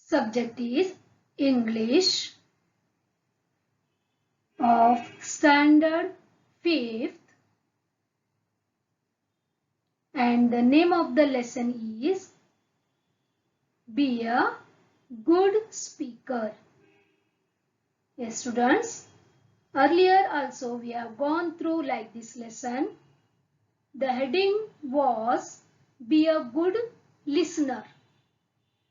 Subject is English of Standard 5th, and the name of the lesson is Be a Good Speaker. Yes, students, earlier also we have gone through like this lesson. The heading was Be a Good Listener.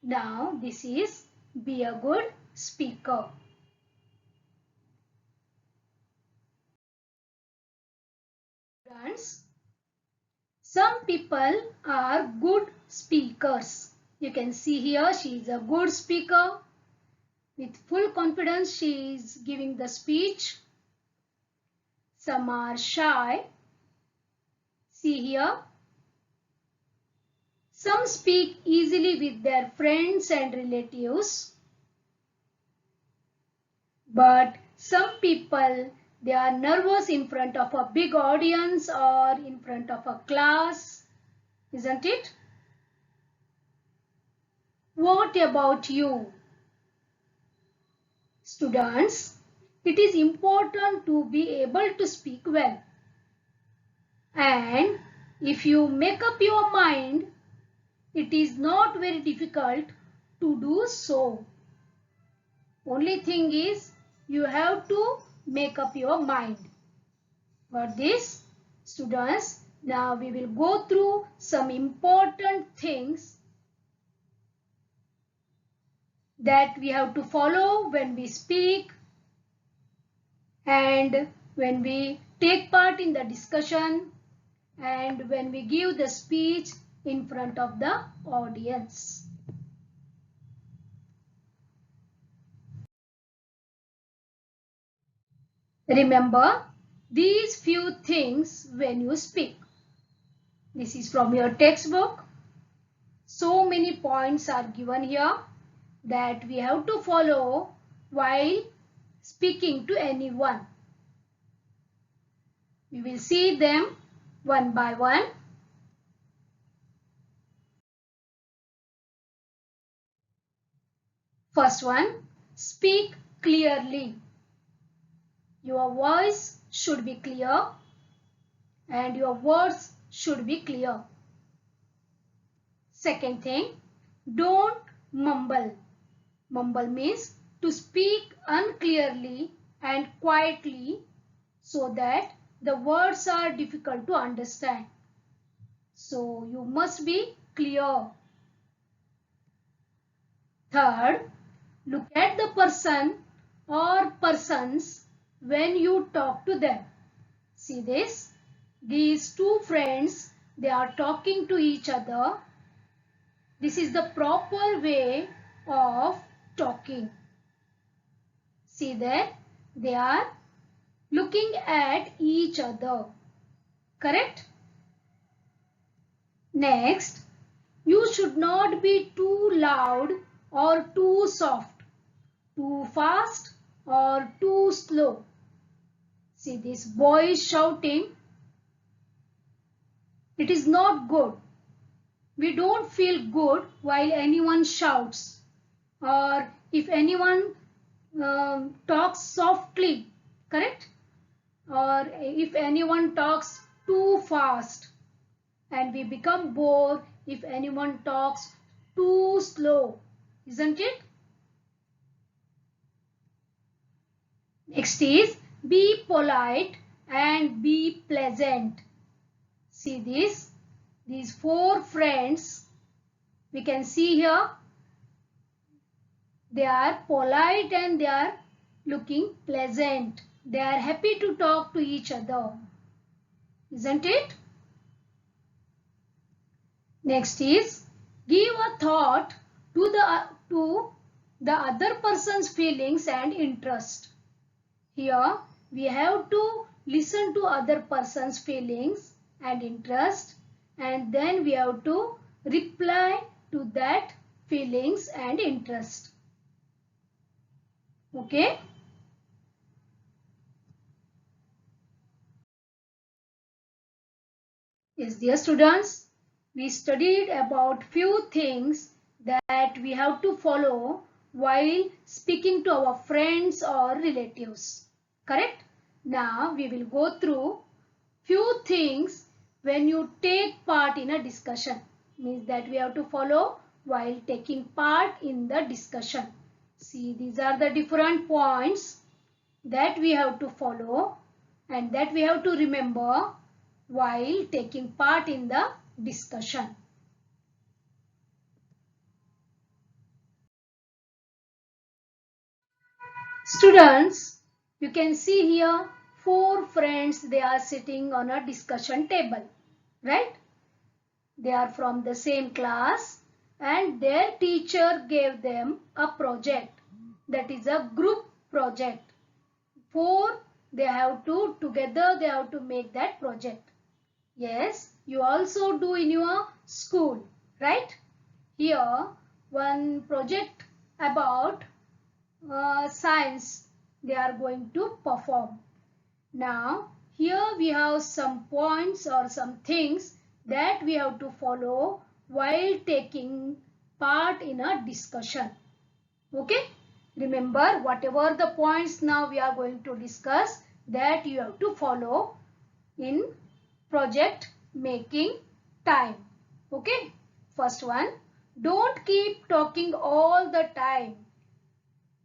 Now this is Be a Good Speaker. Students, some people are good speakers. You can see here she is a good speaker. With full confidence she is giving the speech. Some are shy. See here. Some speak easily with their friends and relatives. But some people, they are nervous in front of a big audience or in front of a class, isn't it? What about you? Students, it is important to be able to speak well. And if you make up your mind, it is not very difficult to do so. Only thing is you have to make up your mind. For this, students, now we will go through some important things that we have to follow when we speak and when we take part in the discussion and when we give the speech in front of the audience. Remember these few things when you speak. This is from your textbook. So many points are given here that we have to follow while speaking to anyone. We will see them one by one. First one, speak clearly. Your voice should be clear and your words should be clear. Second thing, don't mumble. Mumble means to speak unclearly and quietly so that the words are difficult to understand. So you must be clear. Third, look at the person or persons when you talk to them. See this? These two friends, they are talking to each other. This is the proper way of talking. See that? They are looking at each other. Correct? Next, you should not be too loud or too soft, too fast or too slow. See, this boy is shouting. It is not good. We don't feel good while anyone shouts or if anyone talks softly, correct? Or if anyone talks too fast, and we become bored if anyone talks too slow, isn't it? Next is be polite and be pleasant. See this? These four friends, we can see here, they are polite and they are looking pleasant. They are happy to talk to each other, isn't it? Next is give a thought to the other person's feelings and interest. Here we have to listen to other person's feelings and interest, and then we have to reply to that feelings and interest. Okay? Yes, dear students, we studied about few things that we have to follow while speaking to our friends or relatives. Correct? Now we will go through few things when you take part in a discussion. Means that we have to follow while taking part in the discussion. See, these are the different points that we have to follow and that we have to remember while taking part in the discussion. Students, you can see here 4 friends, they are sitting on a discussion table, right? They are from the same class and their teacher gave them a project, that is a group project. 4, they have to together they have to make that project. Yes, you also do in your school, right? Here one project about science they are going to perform. Now here we have some points or some things that we have to follow while taking part in a discussion. Okay? Remember, whatever the points now we are going to discuss, that you have to follow in project making time. Okay? First one, don't keep talking all the time.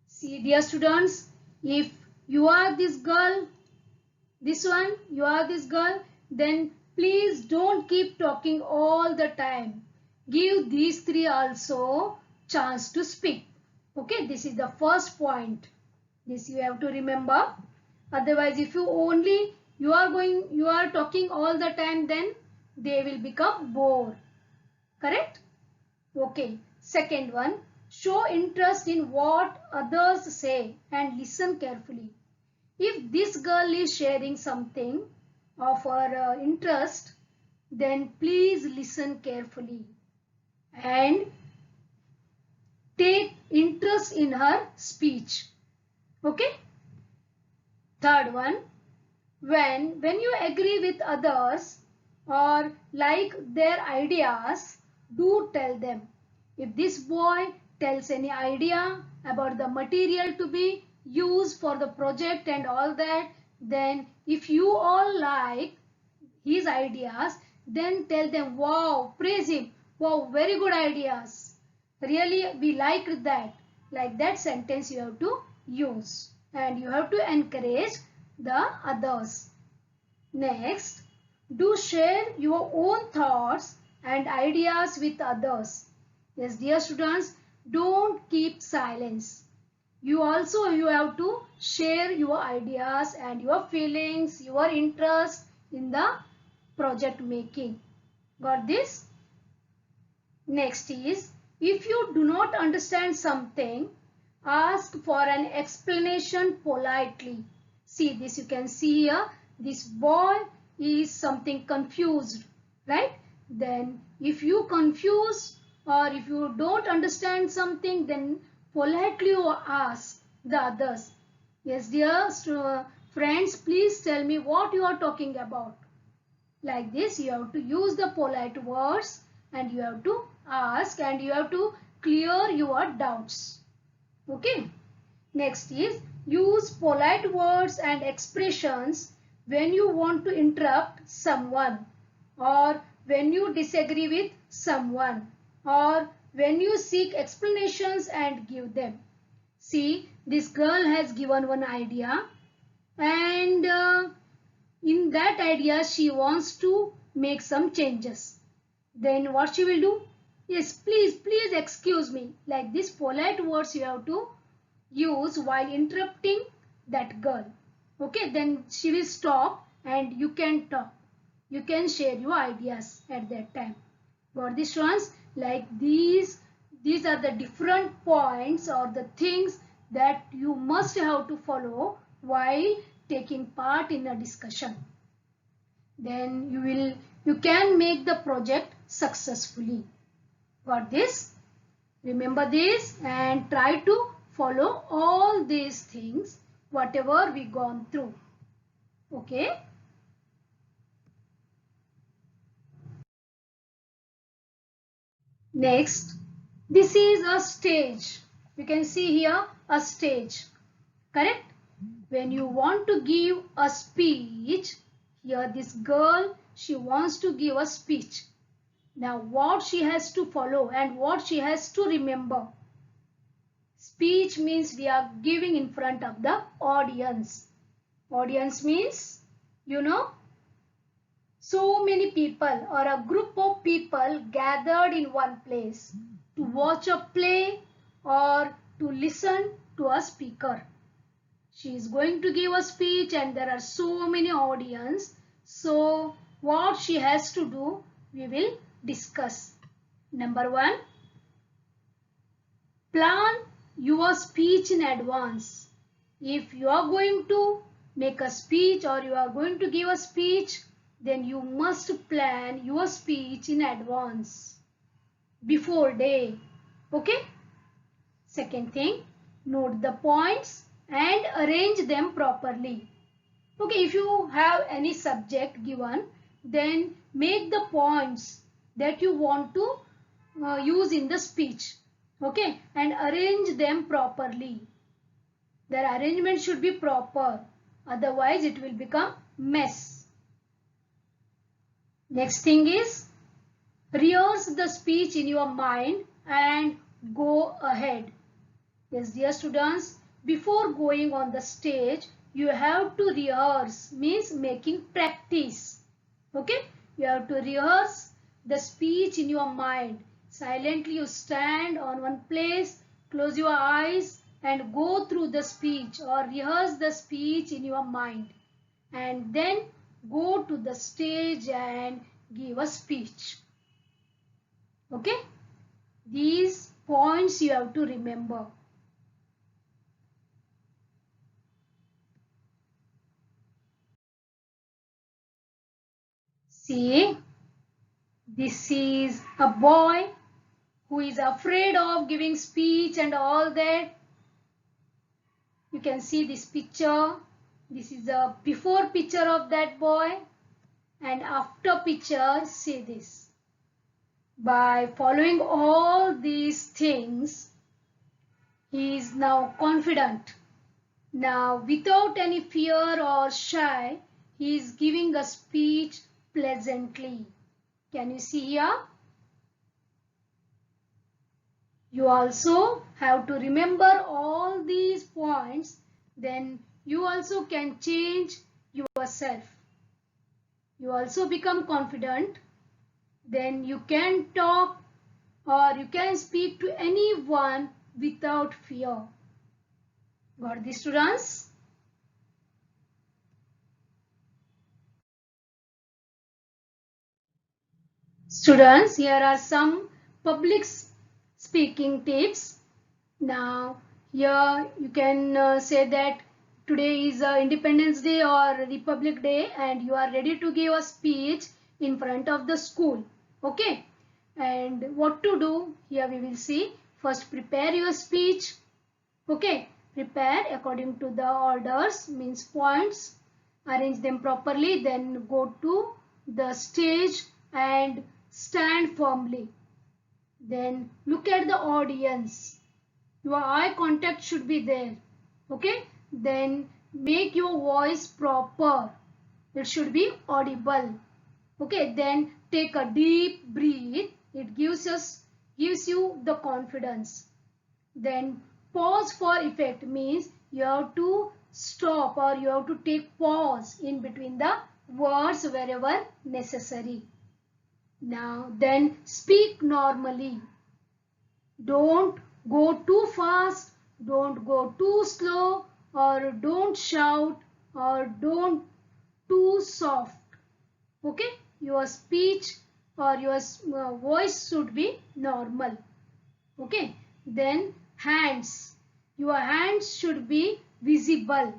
See, dear students, if you are this girl, this one, you are this girl, then please don't keep talking all the time. Give these 3 also chance to speak. Okay, this is the first point. This you have to remember. Otherwise, if you are talking all the time, then they will become bored. Correct? Okay. Second one, show interest in what others say and listen carefully. If this girl is sharing something of her interest, then please listen carefully and take interest in her speech. Okay? Third one, when you agree with others or like their ideas, do tell them. If this boy tells any idea about the material to be used for the project and all that, then if you all like his ideas, then tell them, wow, praise him, wow, very good ideas, really we liked that. Like that sentence you have to use and you have to encourage the others. Next, do share your own thoughts and ideas with others. Yes, dear students, don't keep silence. You have to share your ideas and your feelings, your interest in the project making. Got this? Next is, if you do not understand something, ask for an explanation politely. See this, you can see here, this boy is something confused, right? Then if you confuse or if you don't understand something, then politely you ask the others. Yes, dear friends, please tell me what you are talking about. Like this, you have to use the polite words and you have to ask and you have to clear your doubts. Okay. Next is, use polite words and expressions when you want to interrupt someone or when you disagree with someone or when you seek explanations and give them. See, this girl has given one idea and in that idea she wants to make some changes. Then what she will do? Yes, please excuse me. Like this polite words you have to use while interrupting that girl. Okay, then she will stop and you can talk. You can share your ideas at that time. Got this ones? Like these are the different points or the things that you must have to follow while taking part in a discussion. Then you can make the project successfully. Got this? Remember this and try to follow all these things whatever we gone through. Okay? Next, This is a stage. You can see here a stage. Correct? When you want to give a speech, here this girl, she wants to give a speech. Now what she has to follow and what she has to remember. Speech means we are giving in front of the audience. Audience means, you know, so many people or a group of people gathered in one place to watch a play or to listen to a speaker. She is going to give a speech and there are so many audience. So what she has to do, we will discuss. Number 1, plan your speech in advance. If you are going to make a speech or you are going to give a speech, then you must plan your speech in advance, before day. Okay? Second thing, note the points and arrange them properly. Okay, if you have any subject given, then make the points that you want to use in the speech. Okay, and arrange them properly. Their arrangement should be proper, otherwise it will become mess. Next thing is, rehearse the speech in your mind and go ahead. Yes, dear students, before going on the stage, you have to rehearse, means making practice. Okay, you have to rehearse the speech in your mind. Silently you stand on one place, close your eyes and go through the speech or rehearse the speech in your mind. And then go to the stage and give a speech. Okay, these points you have to remember. See, this is a boy who is afraid of giving speech and all that. You can see this picture. This is a before picture of that boy and after picture. See this. By following all these things, he is now confident. Now without any fear or shy, he is giving a speech pleasantly. Can you see here? You also have to remember all these points, then you also can change yourself. You also become confident, then you can talk or you can speak to anyone without fear. Got this, students? Students, here are some public speaking tips. Now, here you can say that today is Independence Day or Republic Day and you are ready to give a speech in front of the school. Okay. And what to do? Here we will see. First, prepare your speech. Okay. Prepare according to the orders, means points. Arrange them properly. Then go to the stage and stand firmly. Then look at the audience. Your eye contact should be there. Okay. Then make your voice proper. It should be audible. Okay. Then take a deep breath. It gives you the confidence. Then pause for effect, means you have to stop or you have to take pause in between the words wherever necessary. Now then speak normally. Don't go too fast, don't go too slow, or don't shout, or don't too soft. Okay, your speech or your voice should be normal. Okay, then hands. Your hands should be visible.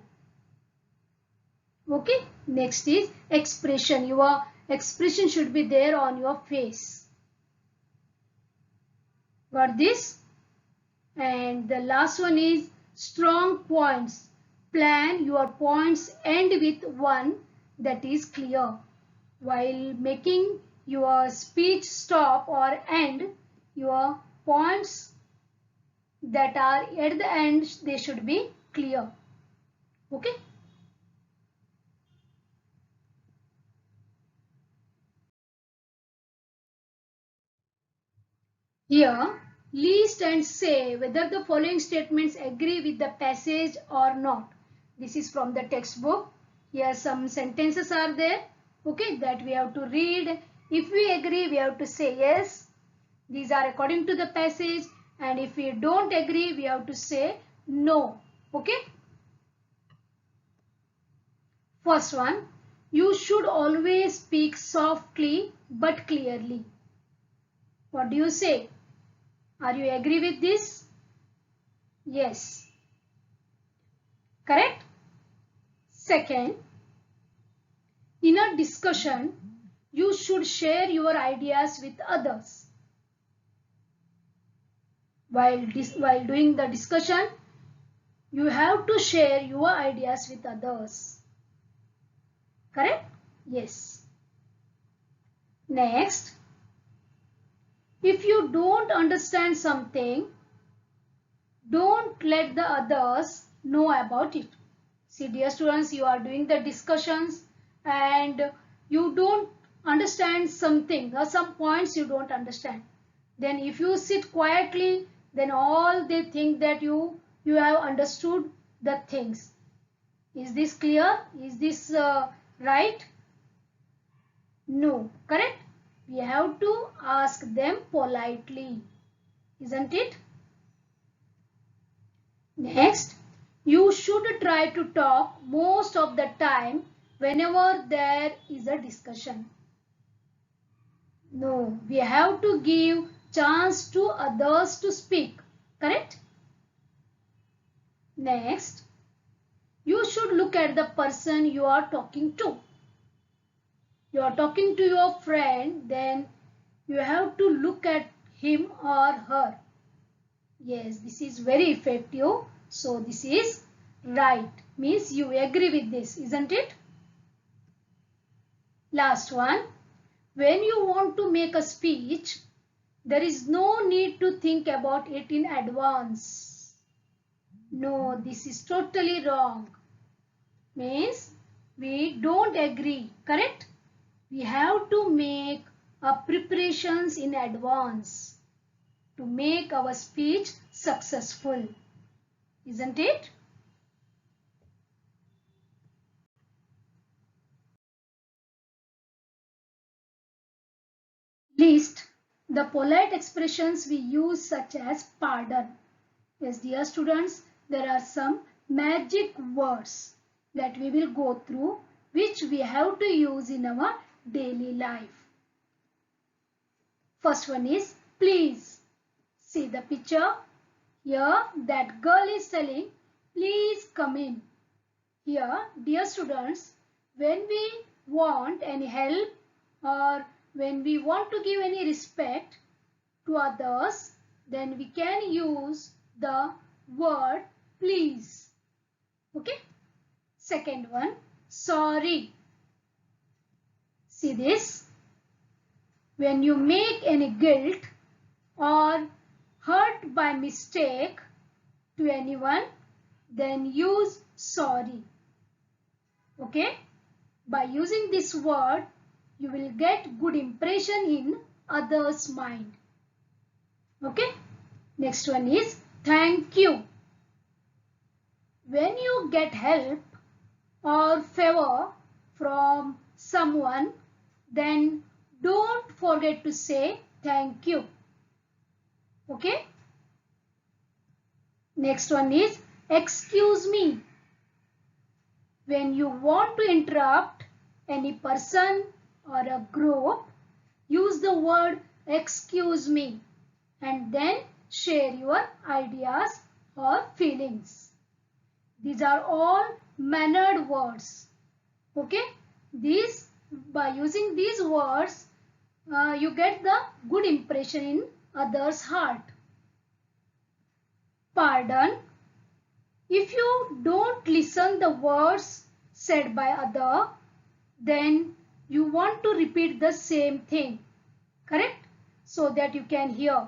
Okay, next is expression. Your expression should be there on your face. Got this? And the last one is strong points. Plan your points end with one that is clear. While making your speech stop or end, your points that are at the end, they should be clear. Okay. Here, list and say whether the following statements agree with the passage or not. This is from the textbook. Here some sentences are there, okay, that we have to read. If we agree, we have to say yes. These are according to the passage, and if we don't agree, we have to say no. Okay. First one, you should always speak softly but clearly. What do you say? Are you agree with this? Yes. Correct? Second, in a discussion, you should share your ideas with others. While doing the discussion, you have to share your ideas with others. Correct? Yes. Next, if you don't understand something, don't let the others know about it. See, dear students, you are doing the discussions and you don't understand something or some points you don't understand. Then if you sit quietly, then all they think that you have understood the things. Is this clear? Is this right? No, correct? We have to ask them politely, isn't it? Next, you should try to talk most of the time whenever there is a discussion. No, we have to give chance to others to speak, correct? Next, you should look at the person you are talking to. You are talking to your friend, then you have to look at him or her. Yes, this is very effective. So this is right. Means you agree with this, isn't it? Last one. When you want to make a speech, there is no need to think about it in advance. No, this is totally wrong. Means we don't agree, correct? We have to make preparations in advance to make our speech successful, isn't it? List the polite expressions we use such as pardon. Yes, dear students, there are some magic words that we will go through which we have to use in our daily life. First one is please. See the picture. Here that girl is telling, please come in. Here, dear students, when we want any help or when we want to give any respect to others, then we can use the word please. Okay. Second one, sorry. See this? When you make any guilt or hurt by mistake to anyone, then use sorry. Okay. By using this word, you will get good impression in others' mind. Okay. Next one is thank you. When you get help or favor from someone, then don't forget to say thank you. Okay. Next one is excuse me. When you want to interrupt any person or a group, use the word excuse me and then share your ideas or feelings. These are all mannered words. Okay. By using these words, you get the good impression in others' heart. Pardon. If you don't listen the words said by other, then you want to repeat the same thing, correct? So that you can hear.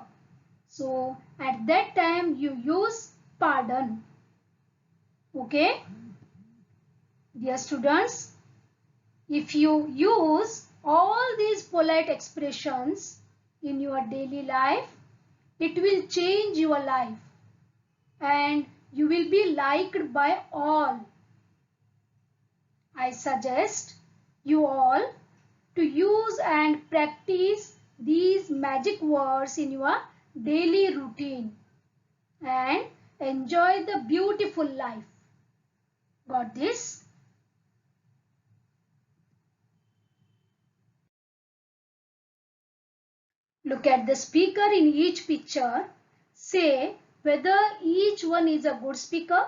So at that time you use pardon. Okay, dear students, if you use all these polite expressions in your daily life, it will change your life and you will be liked by all. I suggest you all to use and practice these magic words in your daily routine and enjoy the beautiful life. Got this? Look at the speaker in each picture. Say whether each one is a good speaker.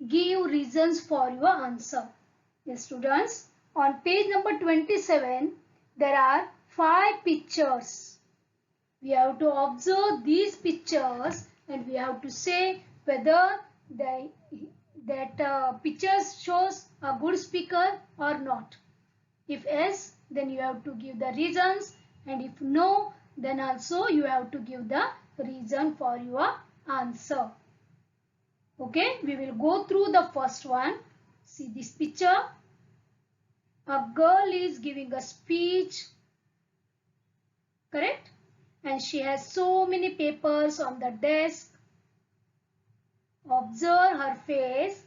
Give reasons for your answer. Yes, students, on page number 27, there are 5 pictures. We have to observe these pictures and we have to say whether that pictures shows a good speaker or not. If yes, then you have to give the reasons, and if no, then also you have to give the reason for your answer. Okay, we will go through the first one. See this picture. A girl is giving a speech, correct? And she has so many papers on the desk. Observe her face.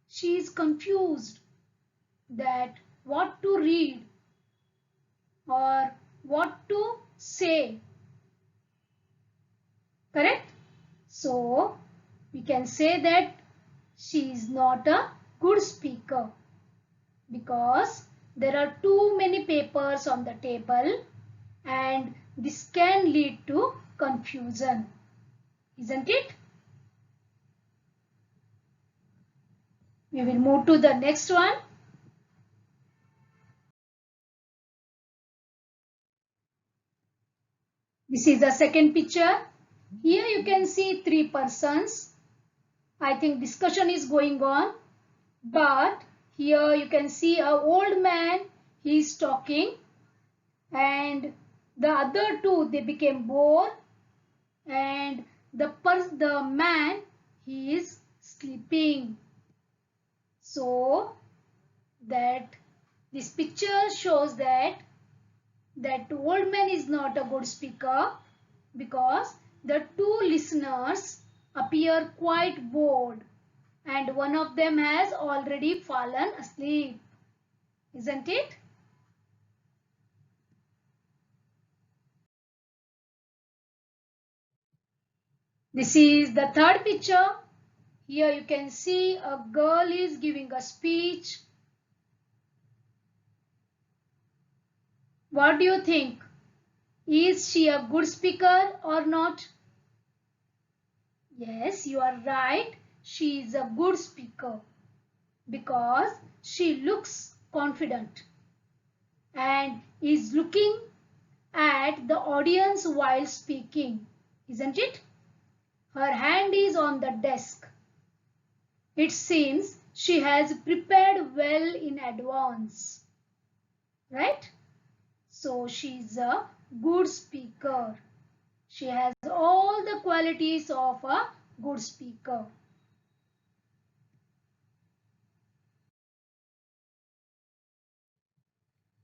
She is confused that what to read or what to say. Correct? So, we can say that she is not a good speaker because there are too many papers on the table and this can lead to confusion. Isn't it? We will move to the next one. This is the second picture. Here you can see 3 persons. I think discussion is going on. But here you can see an old man. He is talking. And the other 2, they became bored. And the man, he is sleeping. So that this picture shows that old man is not a good speaker because the 2 listeners appear quite bored and one of them has already fallen asleep. Isn't it? This is the third picture. Here you can see a girl is giving a speech. What do you think? Is she a good speaker or not? Yes, you are right. She is a good speaker because she looks confident and is looking at the audience while speaking. Isn't it? Her hand is on the desk. It seems she has prepared well in advance. Right? So she is a good speaker. She has all the qualities of a good speaker.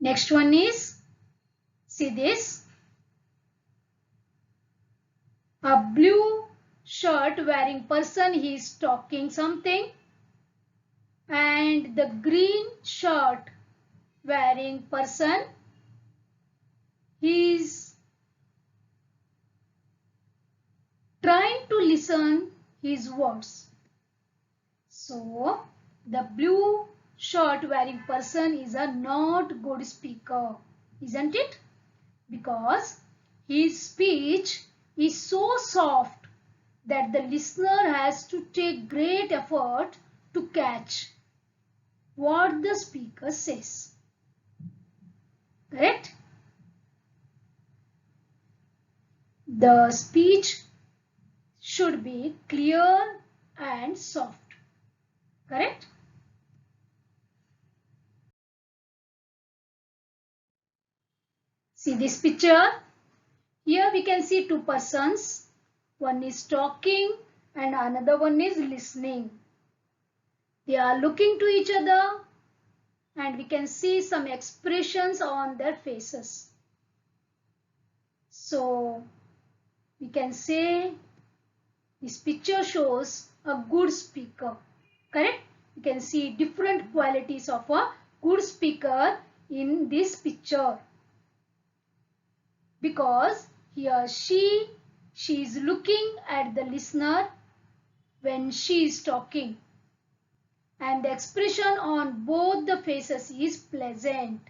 Next one is, see this. A blue shirt wearing person, he is talking something. And the green shirt wearing person, he is trying to listen his words. So the blue shirt wearing person is a not good speaker, isn't it? Because his speech is so soft that the listener has to take great effort to catch what the speaker says. Correct? The speech should be clear and soft. Correct? See this picture. Here we can see two persons. One is talking and another one is listening. They are looking to each other and we can see some expressions on their faces. So we can say this picture shows a good speaker. Correct? You can see different qualities of a good speaker in this picture. Because here she is looking at the listener when she is talking. And the expression on both the faces is pleasant.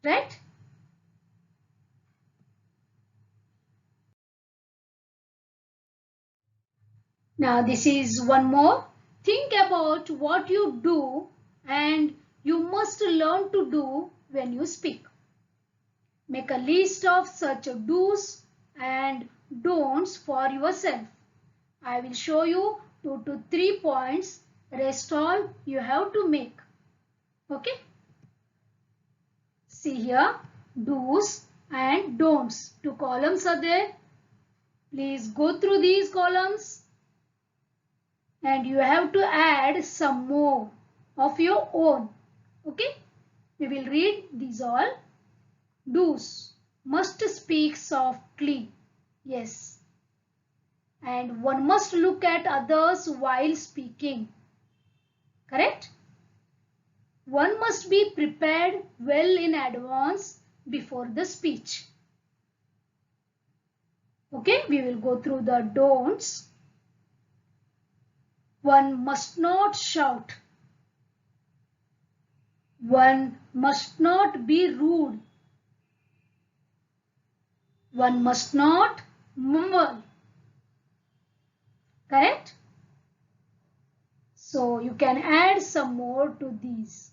Right? Now this is one more. Think about what you do and you must learn to do when you speak. Make a list of such do's and don'ts for yourself. I will show you 2 to 3 points. Rest all you have to make. Okay? See here, do's and don'ts. 2 columns are there. Please go through these columns. And you have to add some more of your own. Okay? We will read these all. Do's. Must speak softly. Yes. And one must look at others while speaking. Correct? One must be prepared well in advance before the speech. Okay, we will go through the don'ts. One must not shout. One must not be rude. One must not mumble. Correct? So you can add some more to these.